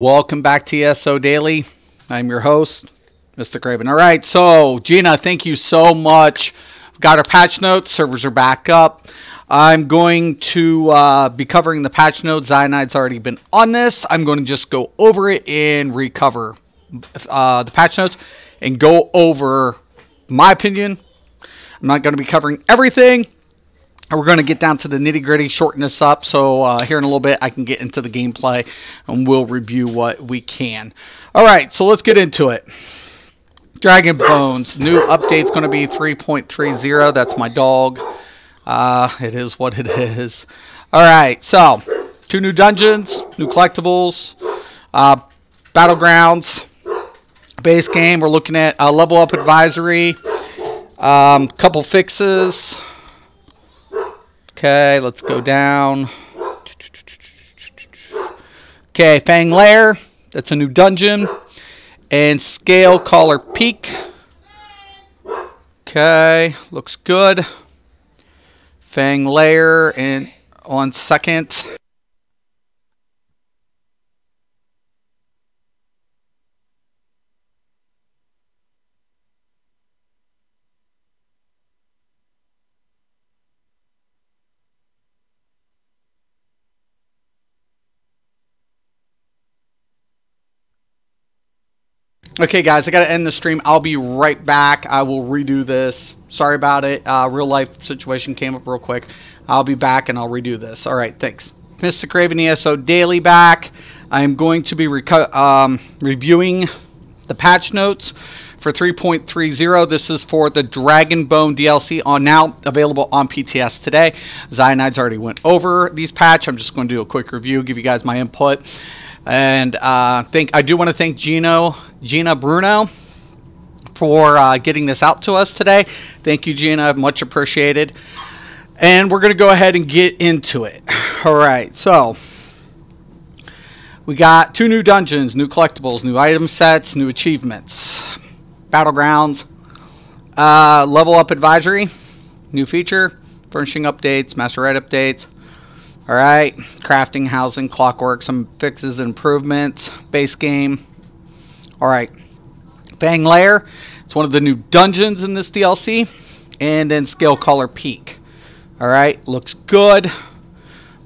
Welcome back to ESO Daily. I'm your host, Mr. Craven. All right, so Gina, thank you so much. Got our patch notes. Servers are back up. I'm going to be covering the patch notes. Cyanide's already been on this. I'm going to just go over it and recover the patch notes and go over my opinion. I'm not going to be covering everything. We're going to get down to the nitty-gritty, shorten this up, so here in a little bit I can get into the gameplay and we'll review what we can. Alright, so let's get into it. Dragon Bones, new update's going to be 3.30. That's my dog. It is what it is. Alright, so 2 new dungeons, new collectibles, battlegrounds, base game. We're looking at a level up advisory, couple fixes. Okay, let's go down. Okay, Fang Lair. That's a new dungeon. And Scale Caller Peak. Okay, looks good. Fang Lair in on second. Okay, guys, I got to end the stream. I'll be right back. I will redo this. Sorry about it. Real life situation came up real quick. I'll be back and I'll redo this. All right, thanks. Mr. Craven ESO Daily back. I'm going to be reviewing the patch notes for 3.30. This is for the Dragon Bone DLC, now available on PTS today. Cyanide's already went over these patch. I'm just going to do a quick review, give you guys my input. And I do want to thank Gina Bruno for getting this out to us today. Thank you, Gina. Much appreciated. And we're going to go ahead and get into it. All right. So we got 2 new dungeons, new collectibles, new item sets, new achievements, battlegrounds, level up advisory, new feature, furnishing updates, master right updates. All right, crafting, housing, clockwork, some fixes and improvements, base game. All right, Fang Lair. It's one of the new dungeons in this DLC. And then Scale Caller Peak. All right, looks good.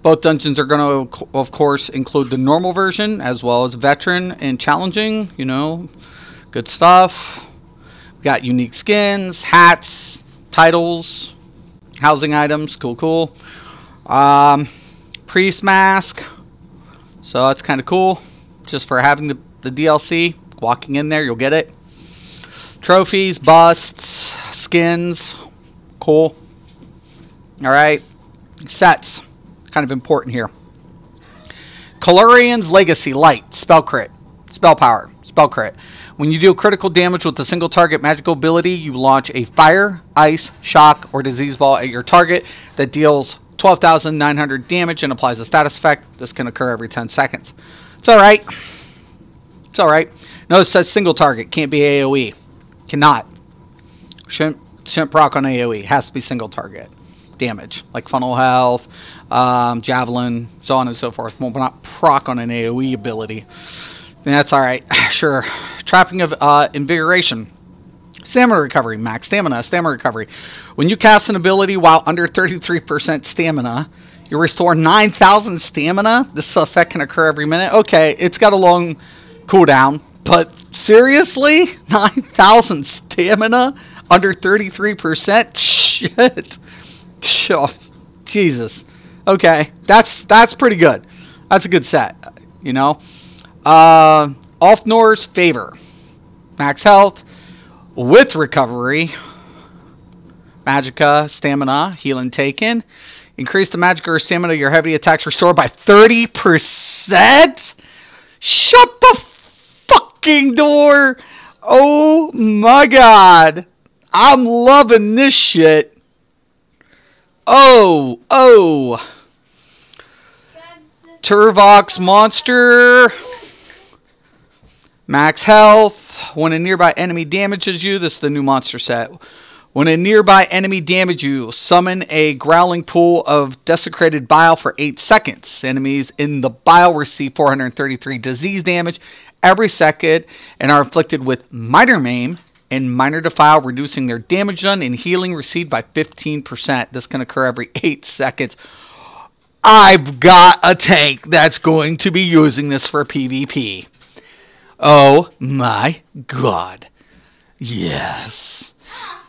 Both dungeons are going to, of course, include the normal version as well as veteran and challenging. You know, good stuff. We got unique skins, hats, titles, housing items. Cool. Priest mask, so that's kind of cool, just for having the DLC. Walking in there, you'll get it. Trophies, busts, skins, cool. All right, sets, kind of important here. Calurian's Legacy Light, spell crit, spell power, spell crit. When you deal critical damage with a single target magical ability, you launch a fire, ice, shock, or disease ball at your target that deals 12,900 damage and applies a status effect. This can occur every 10 seconds. It's alright. It's alright. Notice it says single target. Can't be AoE. Cannot. Shouldn't proc on AoE. Has to be single target damage. Like funnel health, javelin, so on and so forth. Well, but not proc on an AoE ability. And that's alright. Sure. Trapping of invigoration. Stamina recovery, max stamina recovery. When you cast an ability while under 33% stamina, you restore 9,000 stamina. This effect can occur every minute. Okay, it's got a long cooldown, but seriously? 9,000 stamina under 33%? Shit. Oh, Jesus. Okay, that's pretty good. That's a good set, you know. Alfnor's Favor. Max health. With recovery, Magicka, stamina, healing taken. Increase the Magicka or stamina, your heavy attacks restored by 30%? Shut the fucking door. Oh my god. I'm loving this shit. Oh. Turvox monster. Max health. When a nearby enemy damages you, this is the new monster set. When a nearby enemy damages you, summon a growling pool of desecrated bile for 8 seconds. Enemies in the bile receive 433 disease damage every second and are inflicted with minor maim and minor defile, reducing their damage done and healing received by 15%. This can occur every 8 seconds. I've got a tank that's going to be using this for PvP. Oh my god. Yes.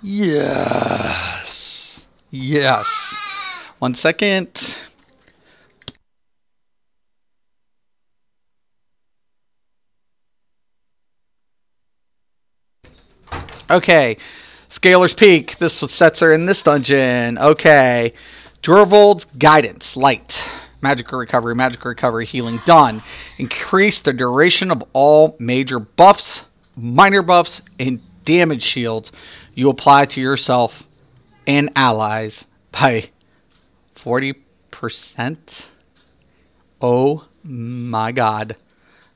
Yes. Yes. 1 second. Okay. Scalar's Peak. This sets her in this dungeon. Okay. Jorvold's Guidance. Light. Magical recovery, healing done. Increase the duration of all major buffs, minor buffs, and damage shields you apply to yourself and allies by 40%. Oh my god.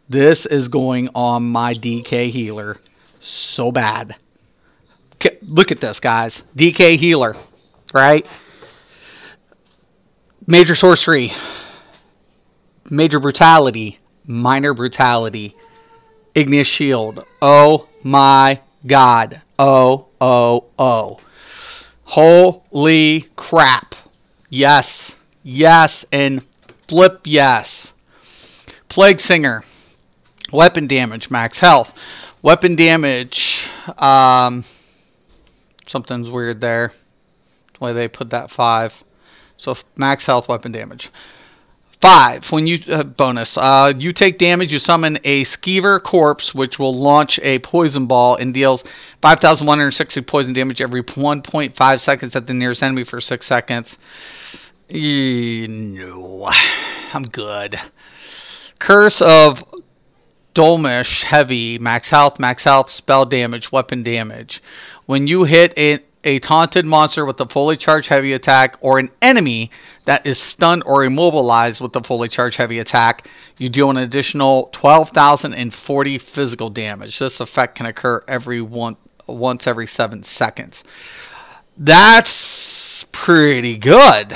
This is going on my DK healer so bad. Look at this, guys. DK healer, right? Major sorcery, major brutality, minor brutality, igneous shield. Oh my god. Oh. Holy crap. Yes. Yes. And flip yes. Plague Singer. Weapon damage, max health. Weapon damage. Something's weird there. The way they put that 5. So max health, weapon damage. 5. When you bonus, you take damage, you summon a Skeever Corpse, which will launch a poison ball and deals 5,160 poison damage every 1.5 seconds at the nearest enemy for 6 seconds. No, I'm good. Curse of Dolmish, heavy, max health, spell damage, weapon damage. When you hit a taunted monster with a fully charged heavy attack, or an enemy that is stunned or immobilized with a fully charged heavy attack, you deal an additional 12,040 physical damage. This effect can occur once every 7 seconds. That's pretty good.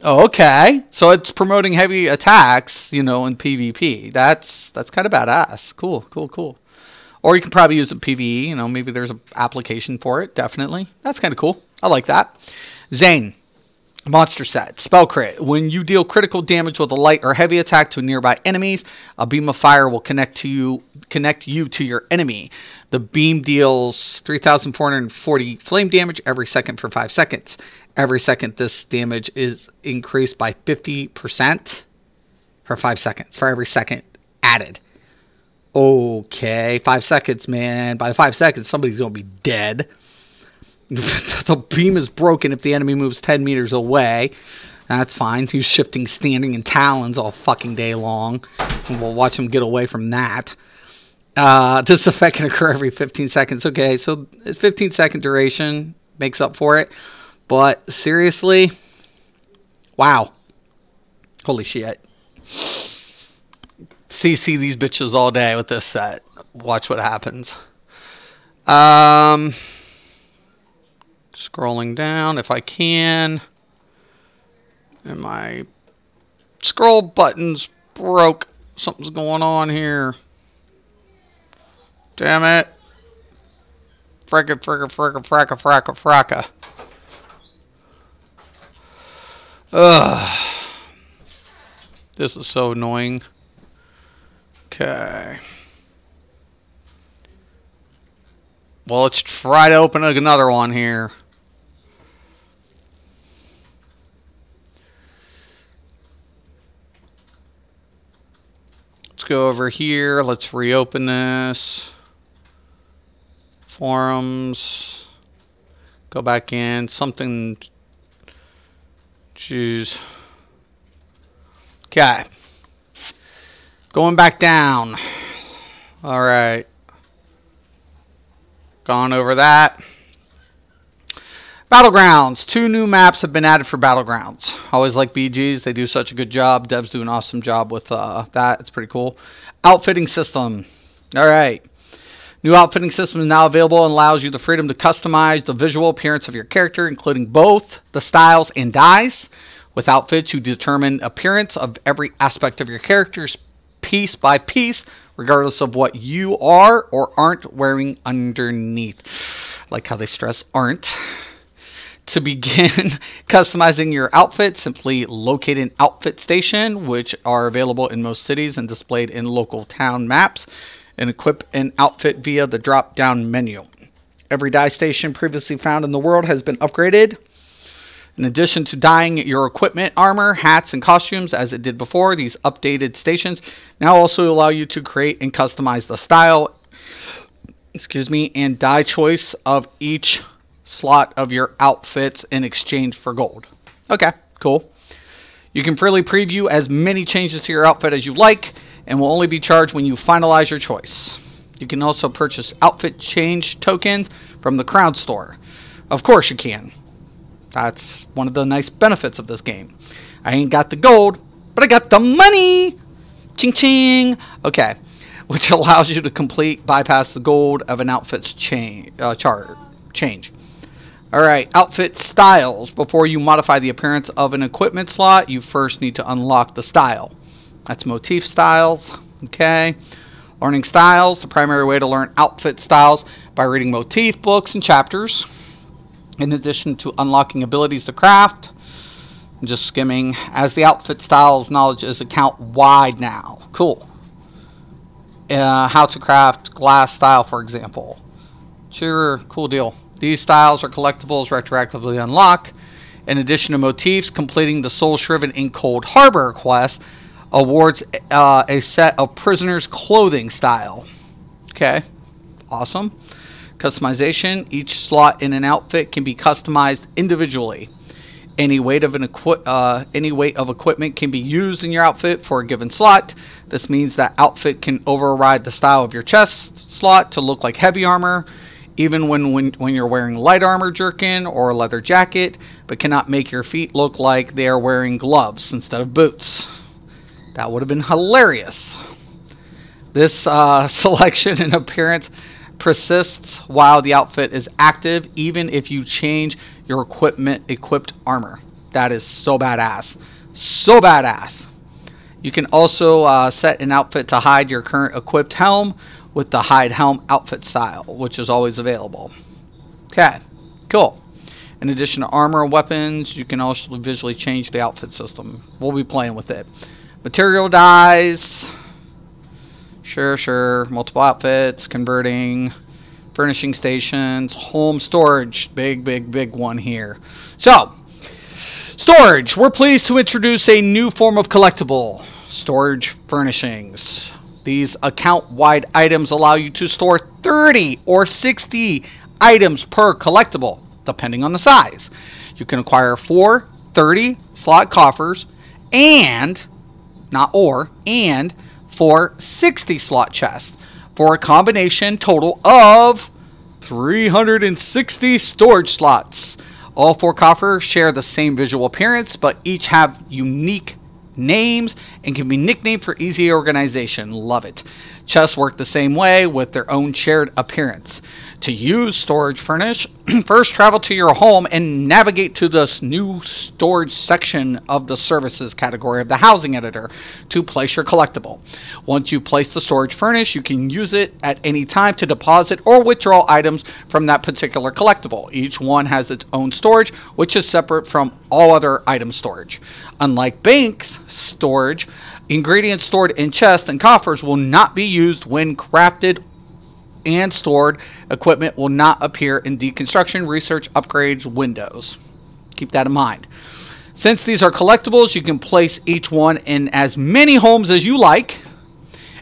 Okay, so it's promoting heavy attacks, you know, in PvP. That's kind of badass. Cool. Or you can probably use it in PvE. You know, maybe there's an application for it. Definitely. That's kind of cool. I like that. Zane. Monster set. Spell crit. When you deal critical damage with a light or heavy attack to nearby enemies, a beam of fire will connect you to your enemy. The beam deals 3,440 flame damage every second for 5 seconds. Every second, this damage is increased by 50% for 5 seconds. For every second added. Okay, 5 seconds, man. By 5 seconds, somebody's going to be dead. The beam is broken if the enemy moves 10 meters away. That's fine. He's shifting, standing, and talons all fucking day long. And we'll watch him get away from that. This effect can occur every 15 seconds. Okay, so 15-second duration makes up for it. But seriously, wow. Holy shit. CC these bitches all day with this set. Watch what happens. Scrolling down if I can. And my scroll button's broke. Something's going on here. Damn it. Fracka. Ugh. This is so annoying. Okay. Well, let's try to open another one here. Let's go over here. Let's reopen this. Forums. Go back in. Something. Jeez. Okay. Going back down. Alright. Gone over that. Battlegrounds. 2 new maps have been added for Battlegrounds. Always like BGs. They do such a good job. Devs do an awesome job with that. It's pretty cool. Outfitting system. Alright. New outfitting system is now available and allows you the freedom to customize the visual appearance of your character, including both the styles and dyes. With outfits, you determine appearance of every aspect of your characters piece by piece, regardless of what you are or aren't wearing underneath. Like how they stress aren't. To begin customizing your outfit, simply locate an outfit station, which are available in most cities and displayed in local town maps, and equip an outfit via the drop-down menu. Every dye station previously found in the world has been upgraded. In addition to dyeing your equipment, armor, hats, and costumes as it did before, these updated stations now also allow you to create and customize the style, and dye choice of each slot of your outfits in exchange for gold. Okay, cool. You can freely preview as many changes to your outfit as you like, and will only be charged when you finalize your choice. You can also purchase outfit change tokens from the Crown Store. Of course you can. That's one of the nice benefits of this game. I ain't got the gold, but I got the money! Ching ching! Okay, which allows you to bypass the gold of an outfit's change. Alright, outfit styles. Before you modify the appearance of an equipment slot, you first need to unlock the style. That's motif styles. Okay. Learning styles. The primary way to learn outfit styles by reading motif books and chapters. In addition to unlocking abilities to craft. I'm just skimming. As the outfit styles knowledge is account wide now. Cool. How to craft glass style, for example. Sure, cool deal. These styles are collectibles retroactively unlock. In addition to motifs, completing the Soul Shriven in Cold Harbor quest awards a set of prisoners' clothing style. Okay, awesome. Customization. Each slot in an outfit can be customized individually. Any weight of equipment can be used in your outfit for a given slot. This means that outfit can override the style of your chest slot to look like heavy armor, even when you're wearing light armor jerkin or a leather jacket, but cannot make your feet look like they are wearing gloves instead of boots. That would have been hilarious. This selection and appearance persists while the outfit is active, even if you change your equipped armor. That is so badass. So badass. You can also set an outfit to hide your current equipped helm with the hide helm outfit style, which is always available. Okay, cool. In addition to armor and weapons, you can also visually change the outfit system. We'll be playing with it. Material dyes. Sure. Multiple outfits, converting, furnishing stations, home storage. Big one here. So, storage. We're pleased to introduce a new form of collectible. Storage furnishings. These account-wide items allow you to store 30 or 60 items per collectible, depending on the size. You can acquire 4 30-slot coffers and 4 60-slot chests for a combination total of 360 storage slots. All 4 coffers share the same visual appearance, but each have unique names and can be nicknamed for easy organization. Love it. Chests work the same way with their own shared appearance. To use storage furnish, first travel to your home and navigate to this new storage section of the services category of the housing editor to place your collectible. Once you've placed the storage furnish, you can use it at any time to deposit or withdraw items from that particular collectible. Each one has its own storage, which is separate from all other item storage. Unlike banks storage, ingredients stored in chests and coffers will not be used when crafted, and stored equipment will not appear in deconstruction, research, upgrades windows. Keep that in mind. Since these are collectibles, you can place each one in as many homes as you like,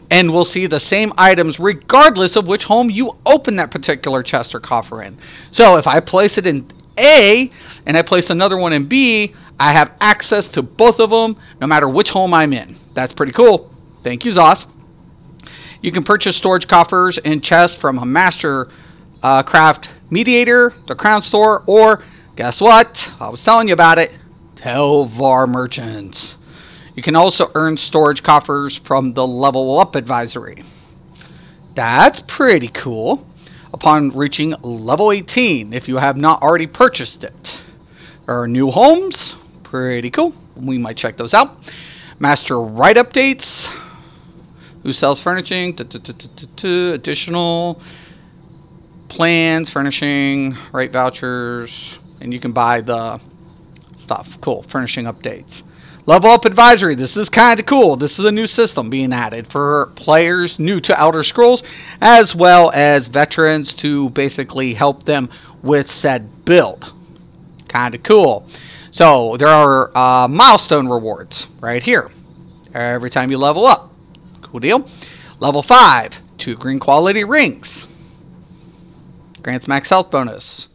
and will see the same items regardless of which home you open that particular chest or coffer in. So if I place it in A and I place another one in B, I have access to both of them no matter which home I'm in. That's pretty cool. Thank you, Zoss. You can purchase storage coffers and chests from a Master Craft Mediator, the Crown Store, or guess what? I was telling you about it. Telvar Merchants. You can also earn storage coffers from the Level Up Advisory. That's pretty cool. Upon reaching level 18, if you have not already purchased it. There are new homes. Pretty cool. We might check those out. Master right updates. Who sells furnishing? Additional plans, furnishing, right vouchers, and you can buy the stuff. Cool. Furnishing updates. Level Up Advisory. This is kind of cool. This is a new system being added for players new to Elder Scrolls, as well as veterans to basically help them with said build. Kind of cool. So there are milestone rewards right here. Every time you level up. Cool deal. Level 5. 2 green quality rings. Grants max health bonus.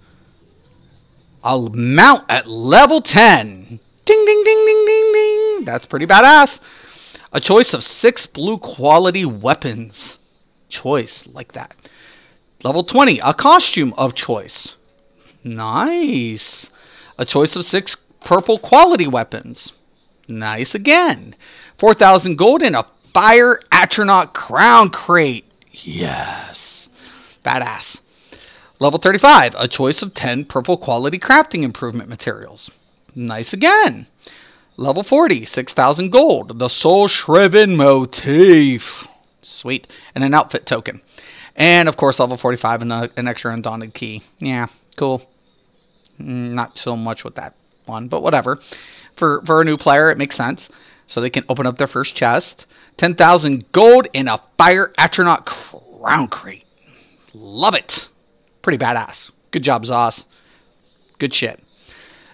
A mount at level 10. Ding, ding, ding, ding, ding, ding. That's pretty badass. A choice of 6 blue quality weapons. Choice, like that. Level 20, a costume of choice. Nice. A choice of 6 purple quality weapons. Nice again. 4,000 gold and a fire atronach crown crate. Yes. Badass. Level 35, a choice of 10 purple quality crafting improvement materials. Nice again. Level 40, 6,000 gold. The Soul Shriven motif. Sweet. And an outfit token. And, of course, level 45, an extra Undaunted key. Yeah, cool. Not so much with that one, but whatever. For a new player, it makes sense. So they can open up their first chest. 10,000 gold and a fire atronach crown crate. Love it. Pretty badass. Good job, Zoss. Good shit.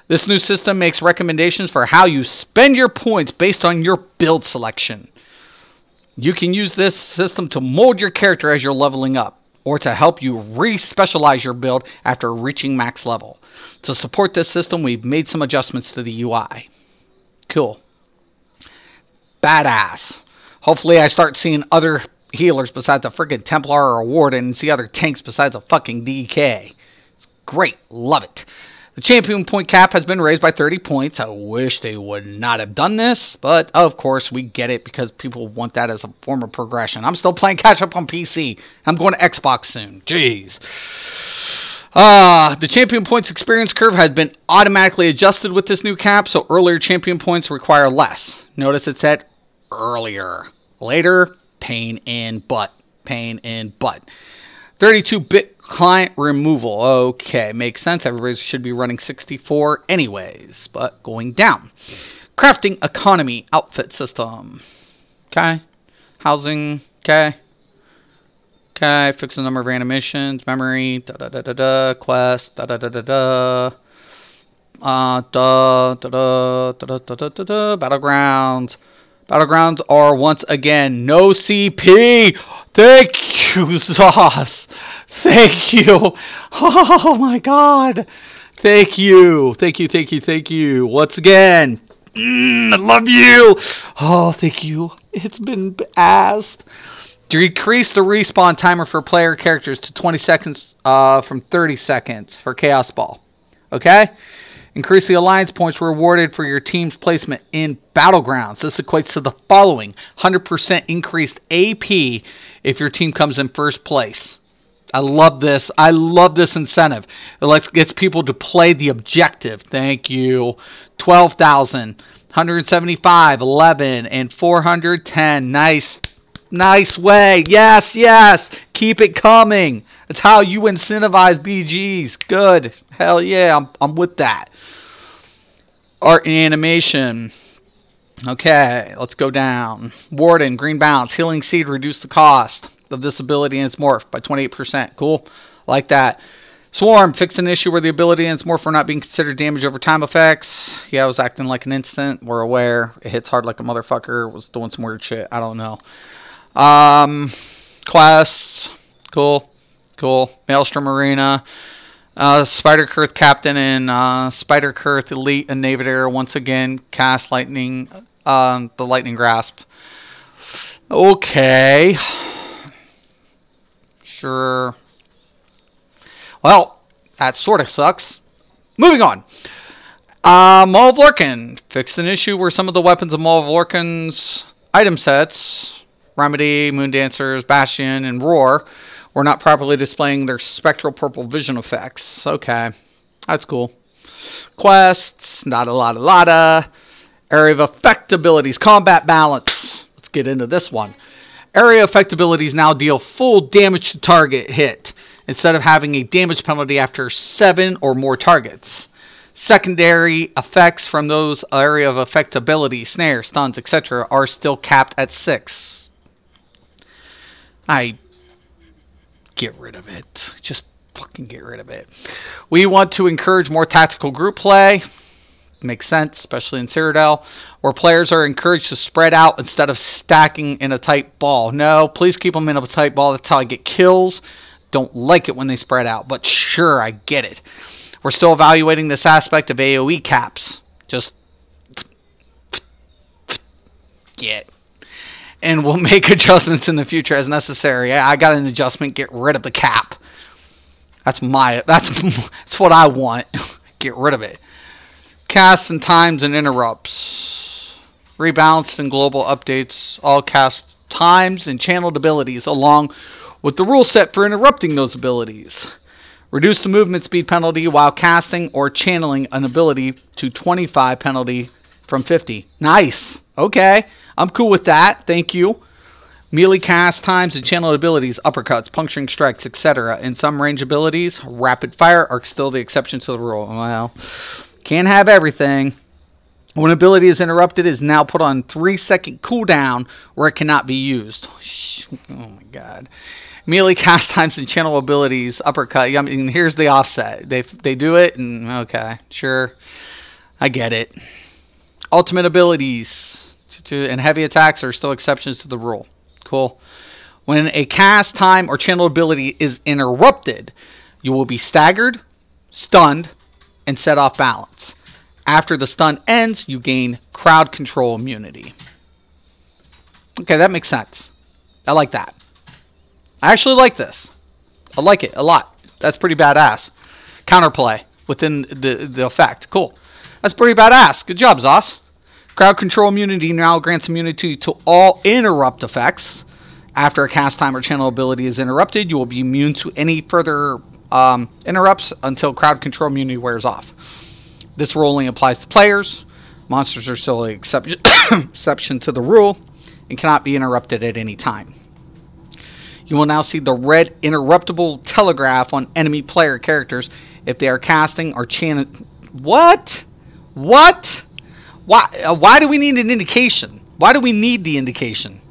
This new system makes recommendations for how you spend your points based on your build selection. You can use this system to mold your character as you're leveling up, or to help you re-specialize your build after reaching max level. To support this system, we've made some adjustments to the UI. Cool. Badass. Hopefully I start seeing other healers besides a freaking Templar or a Warden, and see other tanks besides a fucking DK. It's great. Love it. The champion point cap has been raised by 30 points. I wish they would not have done this, but of course we get it because people want that as a form of progression. I'm still playing catch up on PC. I'm going to Xbox soon. Jeez. The champion points experience curve has been automatically adjusted with this new cap, so earlier champion points require less. Notice it said earlier. Later, pain in butt. Pain in butt. 32-bit client removal. Okay, makes sense. Everybody should be running 64 anyways, but going down. Crafting economy outfit system. Okay. Housing. Okay. Okay. Fix the number of animations. Memory. Da-da-da-da-da. Quest. Da-da-da-da-da. Da-da-da-da-da-da-da-da-da. Battlegrounds. Battlegrounds are once again no CP. Thank you, Zoss. Thank you. Oh my God. Thank you. Thank you. Thank you. Thank you. Once again. I love you. Oh, thank you. It's been asked. Decrease the respawn timer for player characters to 20 seconds from 30 seconds for Chaos Ball. Okay? Increase the alliance points rewarded for your team's placement in Battlegrounds. This equates to the following. 100% increased AP if your team comes in first place. I love this. I love this incentive. It gets people to play the objective. Thank you. 12,000, 175, 11, and 410. Nice. Nice way. Yes, yes. Keep it coming. That's how you incentivize BGs. Good. Hell yeah. I'm with that. Art and animation. Okay, let's go down. Warden, green balance. Healing Seed, reduce the cost of this ability and its morph by 28%. Cool. Like that. Swarm, fixed an issue where the ability and its morph were not being considered damage over time effects. Yeah, it was acting like an instant. We're aware. It hits hard like a motherfucker. Was doing some weird shit. I don't know. Quests. Cool. Cool. Maelstrom Arena. Spider Kurth Captain and Spider Kurth Elite and Navigator once again cast lightning, the Lightning Grasp. Okay. Sure. Well, that sort of sucks. Moving on. Maul of Lorcan. Fixed an issue where some of the weapons of Maul of Lorcan's item sets Remedy, Moon Dancers, Bastion, and Roar were not properly displaying their spectral purple vision effects. Okay, that's cool. Quests, not a lot. Area of effect abilities, combat balance. Let's get into this one. Area effect abilities now deal full damage to target hit, instead of having a damage penalty after 7 or more targets. Secondary effects from those area of effect abilities, snares, stuns, etc. are still capped at 6. Get rid of it. Just fucking get rid of it. We want to encourage more tactical group play. Makes sense, especially in Cyrodiil, where players are encouraged to spread out instead of stacking in a tight ball. No, please keep them in a tight ball. That's how I get kills. Don't like it when they spread out, but sure, I get it. We're still evaluating this aspect of AoE caps. Just get. And we'll make adjustments in the future as necessary. I got an adjustment. Get rid of the cap. That's what I want. Get rid of it. Casts and times and interrupts. Rebalanced and global updates. All cast times and channeled abilities along with the rule set for interrupting those abilities. Reduce the movement speed penalty while casting or channeling an ability to 25 penalty from 50. Nice. Okay. I'm cool with that. Thank you. Melee cast times and channeled abilities, uppercuts, puncturing strikes, etc. In some range abilities, rapid fire are still the exception to the rule. Well, can't have everything. When ability is interrupted, it is now put on 3-second cooldown where it cannot be used. Oh my god. Melee cast times and channel abilities, uppercut. I mean, here's the offset. They do it, and okay, sure. I get it. Ultimate abilities and heavy attacks are still exceptions to the rule. Cool. When a cast time or channel ability is interrupted, you will be staggered, stunned, and set off balance. After the stun ends, you gain crowd control immunity. Okay, that makes sense. I like that. I actually like this. I like it a lot. That's pretty badass. Counterplay within the effect. Cool. That's pretty badass. Good job, Zos. Crowd control immunity now grants immunity to all interrupt effects. After a cast time or channel ability is interrupted, you will be immune to any further interrupts until crowd control immunity wears off. This rule only applies to players. Monsters are still an exception to the rule and cannot be interrupted at any time. You will now see the red interruptible telegraph on enemy player characters if they are casting or channeling. What? What? Why do we need an indication? Why do we need the indication?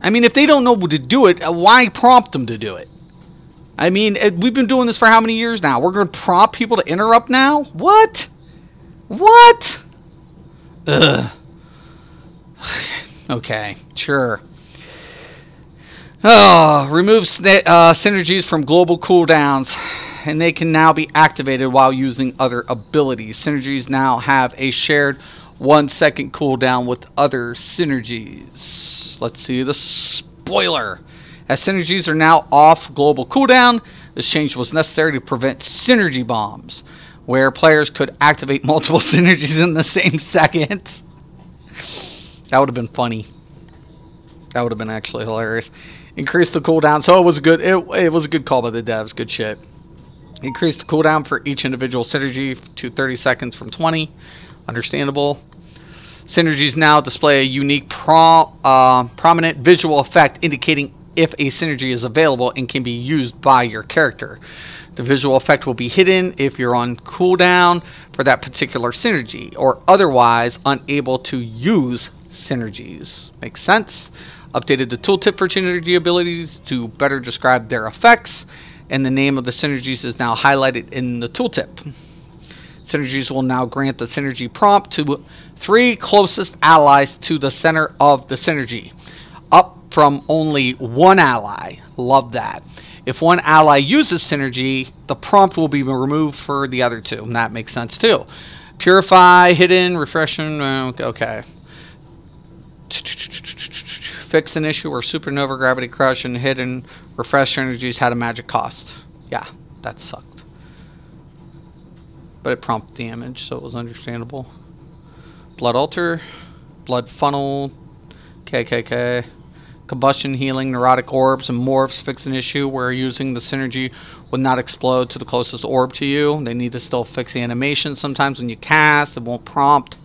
I mean, if they don't know to do it, why prompt them to do it? I mean, we've been doing this for how many years now? We're going to prompt people to interrupt now? What? What? Ugh. Okay, sure. Oh, remove synergies from global cooldowns, and they can now be activated while using other abilities. Synergies now have a shared 1-second cooldown with other synergies. Let's see the spoiler. As synergies are now off global cooldown, this change was necessary to prevent synergy bombs, where players could activate multiple synergies in the same second. That would have been funny. That would have been actually hilarious. Increase the cooldown. So it was good. It was a good call by the devs. Good shit. Increase the cooldown for each individual synergy to 30 seconds from 20. Understandable. Synergies now display a unique prominent visual effect indicating if a synergy is available and can be used by your character. The visual effect will be hidden if you're on cooldown for that particular synergy or otherwise unable to use synergies. Makes sense. Updated the tooltip for synergy abilities to better describe their effects, and the name of the synergies is now highlighted in the tooltip. Synergies will now grant the synergy prompt to 3 closest allies to the center of the synergy, up from only 1 ally. Love that. If 1 ally uses synergy, the prompt will be removed for the other 2, and that makes sense too. Purify, hidden, refreshing, okay. Fix an issue where supernova, gravity crush, and hidden refresh energies had a magic cost. Yeah, that sucked. But it prompted damage, so it was understandable. Blood altar, blood funnel, KKK. Combustion, healing, neurotic orbs, and morphs fix an issue where using the synergy would not explode to the closest orb to you. They need to still fix the animation sometimes when you cast. It won't prompt.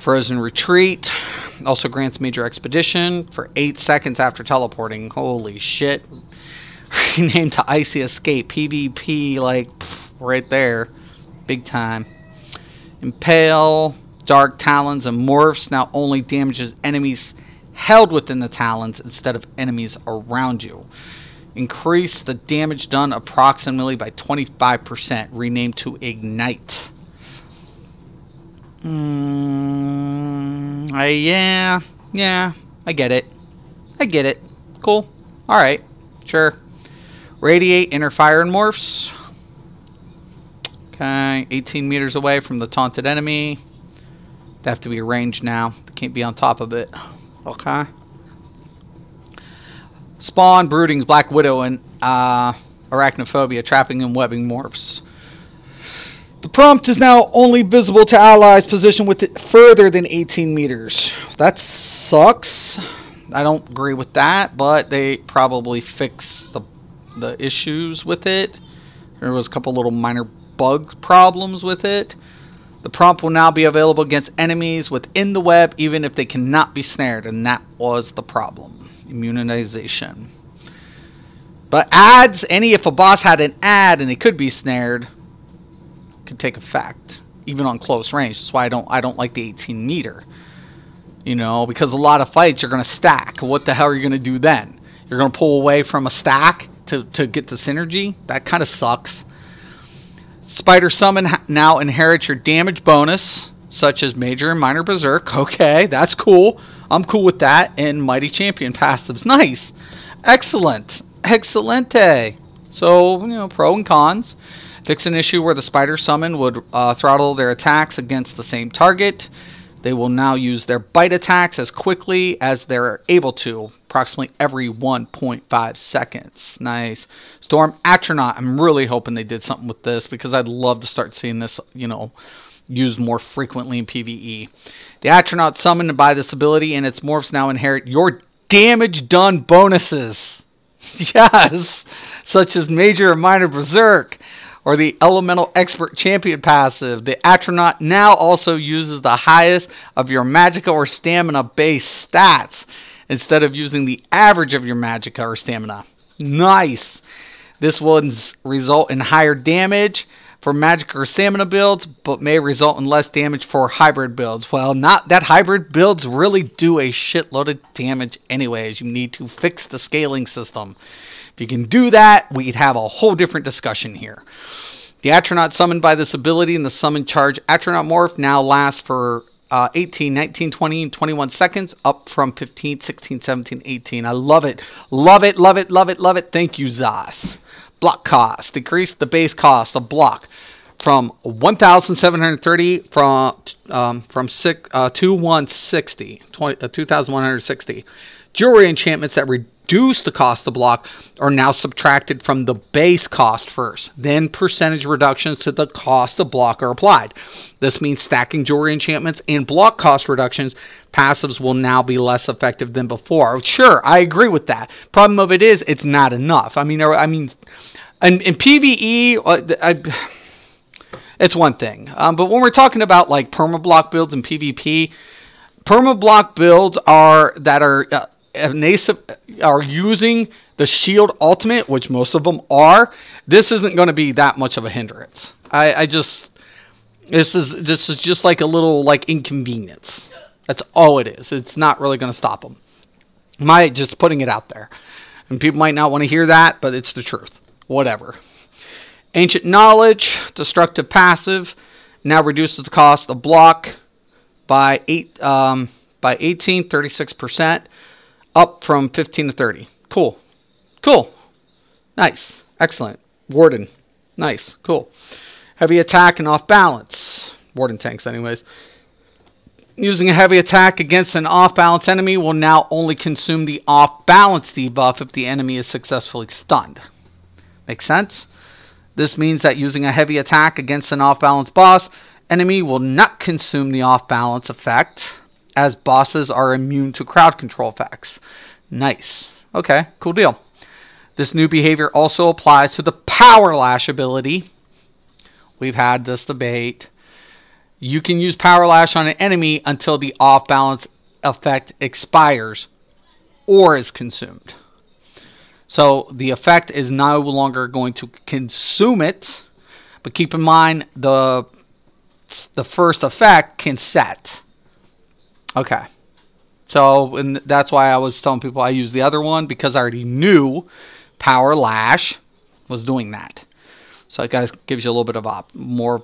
Frozen retreat. Also grants major expedition for 8 seconds after teleporting. Holy shit. Renamed to Icy Escape. PvP, like, right there. Big time. Impale. Dark Talons and Morphs now only damages enemies held within the Talons instead of enemies around you. Increase the damage done approximately by 25%. Renamed to Ignite. Yeah, I get it. I get it. Cool. Alright, sure. Radiate, Inner Fire, and Morphs. Okay, 18 meters away from the taunted enemy. They have to be ranged now. They can't be on top of it. Okay. Spawn, Broodings, Black Widow, and Arachnophobia, Trapping and Webbing Morphs. The prompt is now only visible to allies positioned with it further than 18 meters. That sucks. I don't agree with that, but they probably fixed the issues with it. There was a couple little minor bug problems with it. The prompt will now be available against enemies within the web, even if they cannot be snared, and that was the problem. Immunization. But ads, if a boss had an ad and they could be snared, could take effect, even on close range. That's why I don't like the 18 meter. You know, because a lot of fights you're going to stack. What the hell are you going to do then? You're going to pull away from a stack to get the synergy? That kind of sucks. Spider Summon now inherits your damage bonus, such as Major and Minor Berserk. Okay, that's cool. I'm cool with that. And Mighty Champion passives. Nice. Excellent. Excelente. So, you know, pro and cons. Fix an issue where the Spider Summon would throttle their attacks against the same target. They will now use their bite attacks as quickly as they're able to, approximately every 1.5 seconds. Nice. Storm Atronach. I'm really hoping they did something with this because I'd love to start seeing this, you know, used more frequently in PvE. The Atronach summoned by this ability and its morphs now inherit your damage done bonuses. Yes, such as Major and Minor Berserk. Or the Elemental Expert Champion passive. The Atronach now also uses the highest of your Magicka or Stamina base stats instead of using the average of your Magicka or Stamina. Nice. This will result in higher damage for Magicka or Stamina builds, but may result in less damage for hybrid builds. Well, not that hybrid builds really do a shitload of damage anyways. You need to fix the scaling system. If you can do that, we'd have a whole different discussion here. The Atronach summoned by this ability and the summon charge Atronach morph now lasts for 18, 19, 20, and 21 seconds, up from 15, 16, 17, 18. I love it. Love it, love it, love it, love it. Thank you, Zas. Block cost. Decrease the base cost of block from 1,730 to 2,160. Jewelry enchantments that reduce the cost of block are now subtracted from the base cost first. Then percentage reductions to the cost of block are applied. This means stacking jewelry enchantments and block cost reductions. Passives will now be less effective than before. Sure, I agree with that. Problem of it is, it's not enough. I mean, in PvE, it's one thing. But when we're talking about like permablock builds in PvP, permablock builds are using the shield ultimate, which most of them are. This isn't going to be that much of a hindrance. This is just like a little like inconvenience. That's all it is. It's not really going to stop them. Just putting it out there. And people might not want to hear that, but it's the truth. Whatever. Ancient Knowledge, destructive passive, now reduces the cost of block by 36%, up from 15 to 30. Cool. Cool. Nice. Excellent. Warden. Nice. Cool. Heavy attack and off balance. Warden tanks anyways. Using a heavy attack against an off-balance enemy will now only consume the off-balance debuff if the enemy is successfully stunned. Make sense? This means that using a heavy attack against an off-balance boss, enemy will not consume the off-balance effect, as bosses are immune to crowd control effects. Nice. Okay, cool deal. This new behavior also applies to the Power Lash ability. We've had this debate. You can use Power Lash on an enemy until the off-balance effect expires or is consumed. So the effect is no longer going to consume it, but keep in mind the first effect can set. Okay. So and that's why I was telling people I use the other one, because I already knew Power Lash was doing that. So it guys gives you a little bit of more,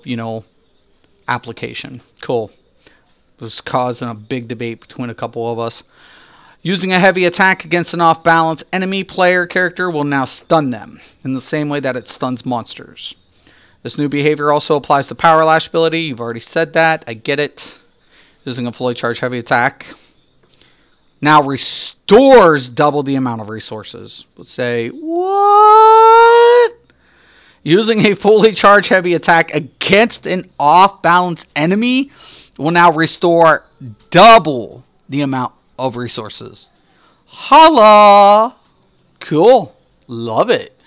application. Cool. It was causing a big debate between a couple of us. Using a heavy attack against an off-balance enemy player character will now stun them in the same way that it stuns monsters. This new behavior also applies to Power Lash ability. You've already said that. I get it. Using a fully charged heavy attack now restores double the amount of resources. Let's say, what? Using a fully charged heavy attack against an off-balance enemy will now restore double the amount of resources. Holla! Cool. Love it.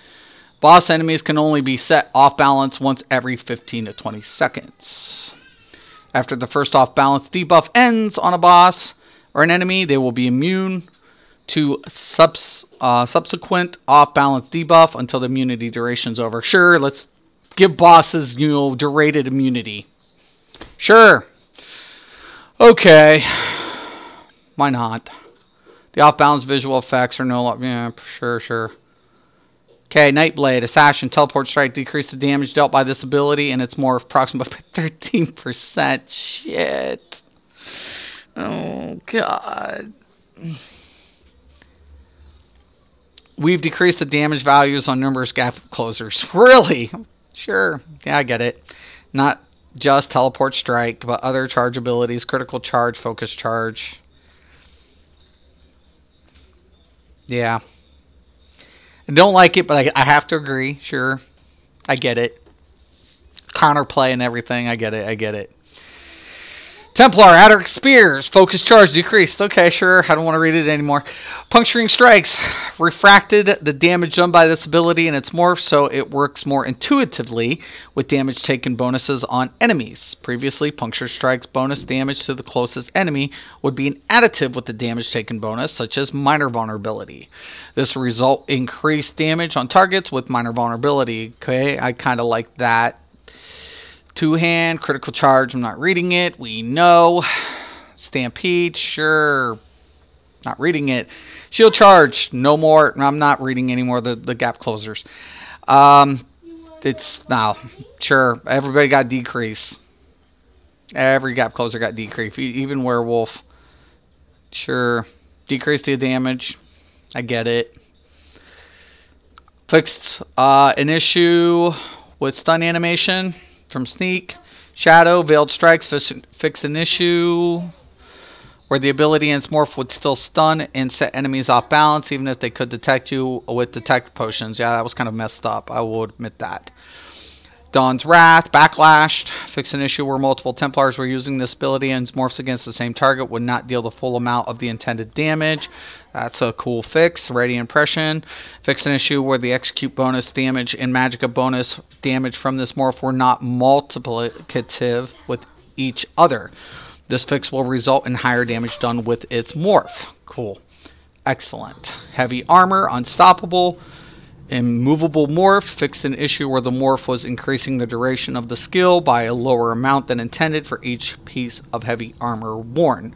Boss enemies can only be set off balance once every 15 to 20 seconds. After the first off balance debuff ends on a boss or an enemy, they will be immune to subsequent off balance debuff until the immunity duration's over. Sure, let's give bosses, durated immunity. Sure. Okay. Why not? The off-balance visual effects are no longer... Yeah, sure. Okay, Nightblade, Assassin, Teleport Strike. Decrease the damage dealt by this ability, and it's morph approximately by 13%. Shit. Oh, God. We've decreased the damage values on numerous gap closers. Really? Sure. Yeah, I get it. Not just Teleport Strike, but other charge abilities. Critical Charge, Focus Charge... Yeah. I don't like it, but I have to agree. Sure. I get it. Counterplay and everything. I get it. Templar, Adder Spears, Focus Charge decreased. Okay, sure. I don't want to read it anymore. Puncturing Strikes refracted the damage done by this ability in its morph, so it works more intuitively with damage taken bonuses on enemies. Previously, Puncture Strike's bonus damage to the closest enemy would be an additive with the damage taken bonus, such as Minor Vulnerability. This will result in increased damage on targets with Minor Vulnerability. Okay, I kind of like that. Two-hand, Critical Charge, I'm not reading it. We know. Stampede, sure. Not reading it. Shield Charge, no more. I'm not reading anymore the gap closers. It's, no, sure. Everybody got decrease. Every gap closer got decrease. Even Werewolf. Sure. Decrease the damage. I get it. Fixed an issue with stun animation from Sneak. Shadow, Veiled Strikes, fixed an issue where the ability and its morph would still stun and set enemies off balance even if they could detect you with detect potions. Yeah, that was kind of messed up. I will admit that. Dawn's Wrath, Backlashed, fixed an issue where multiple Templars were using this ability and morphs against the same target would not deal the full amount of the intended damage. That's a cool fix. Radiant Impression, fixed an issue where the execute bonus damage and Magicka bonus damage from this morph were not multiplicative with each other. This fix will result in higher damage done with its morph. Cool. Excellent. Heavy Armor, Unstoppable. Immovable Morph, fixed an issue where the morph was increasing the duration of the skill by a lower amount than intended for each piece of heavy armor worn.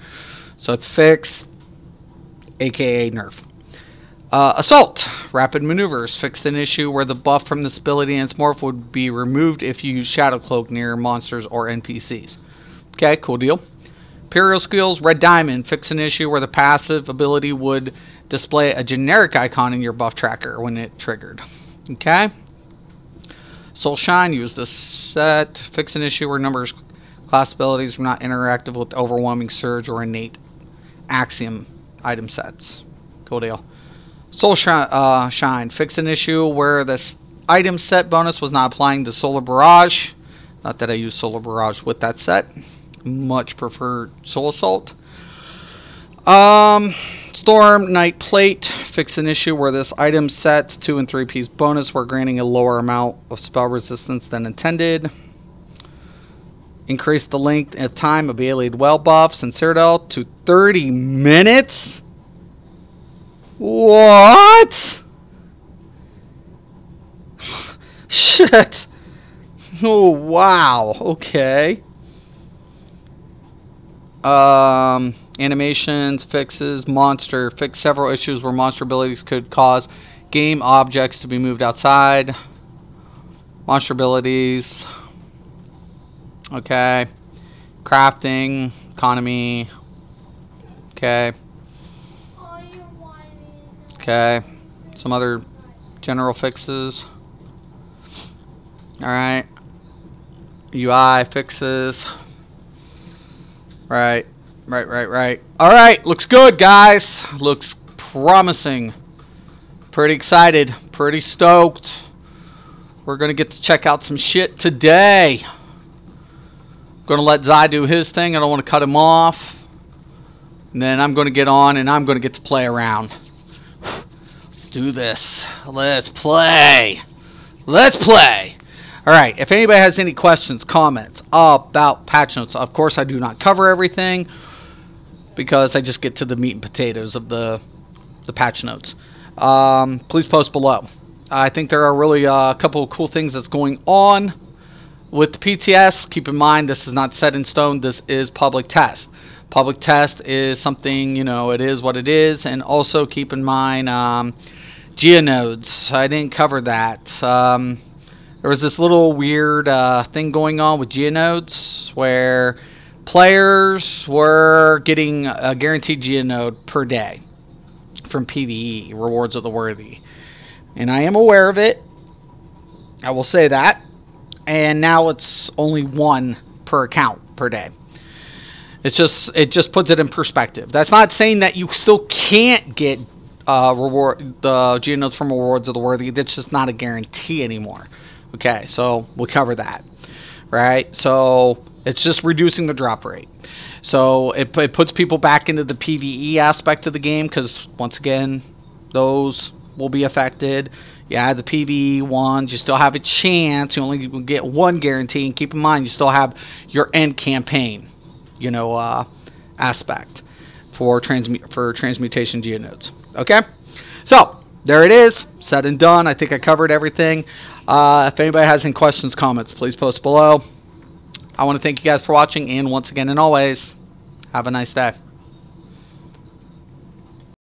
So it's fixed, aka nerf. Assault, Rapid Maneuvers, fixed an issue where the buff from this ability and its morph would be removed if you use Shadow Cloak near monsters or NPCs. Okay, cool deal. Imperial Skills, Red Diamond, fixed an issue where the passive ability would display a generic icon in your buff tracker when it triggered. Okay. Soul Shine, use this set. Fix an issue where numbers class abilities were not interactive with Overwhelming Surge or Innate Axiom item sets. Cool deal. Soul Shine, fix an issue where this item set bonus was not applying to Solar Barrage. Not that I use Solar Barrage with that set. Much prefer Soul Assault. Storm Knight Plate. Fix an issue where this item sets 2 and 3 piece bonus. We're granting a lower amount of spell resistance than intended. Increase the length of time of Allied Well buffs and Citadel to 30 minutes? What? Shit. Oh, wow. Okay. Animations, fixes, monster. Fix several issues where monster abilities could cause game objects to be moved outside. Monster abilities. Okay. Crafting, economy. Okay. Okay. Some other general fixes. Alright. UI fixes. Right. Alright. Looks good, guys. Looks promising. Pretty excited. Pretty stoked. We're going to get to check out some shit today. Going to let Zai do his thing. I don't want to cut him off. And then I'm going to get on and I'm going to get to play around. Let's do this. Let's play. Let's play. Alright, if anybody has any questions, comments about patch notes, of course I do not cover everything because I just get to the meat and potatoes of the patch notes. Please post below. I think there are really a couple of cool things that's going on with the PTS. Keep in mind, this is not set in stone. This is public test. Public test is something, you know, it is what it is. And also keep in mind geonodes. I didn't cover that. There was this little weird thing going on with geonodes where players were getting a guaranteed geonode per day from PvE, Rewards of the Worthy. And I am aware of it. I will say that. And now it's only 1 per account per day. It just puts it in perspective. That's not saying that you still can't get the geonodes from Rewards of the Worthy. That's just not a guarantee anymore. Okay, so we'll cover that, right? So it's just reducing the drop rate. So it puts people back into the PvE aspect of the game because, once again, those will be affected. You add the PvE ones, you still have a chance. You only get 1 guarantee. And keep in mind, you still have your end campaign, you know, aspect for transmutation geonodes. Okay? So there it is, said and done. I think I covered everything. If anybody has any questions, comments, please post below. I want to thank you guys for watching, and once again and always, have a nice day.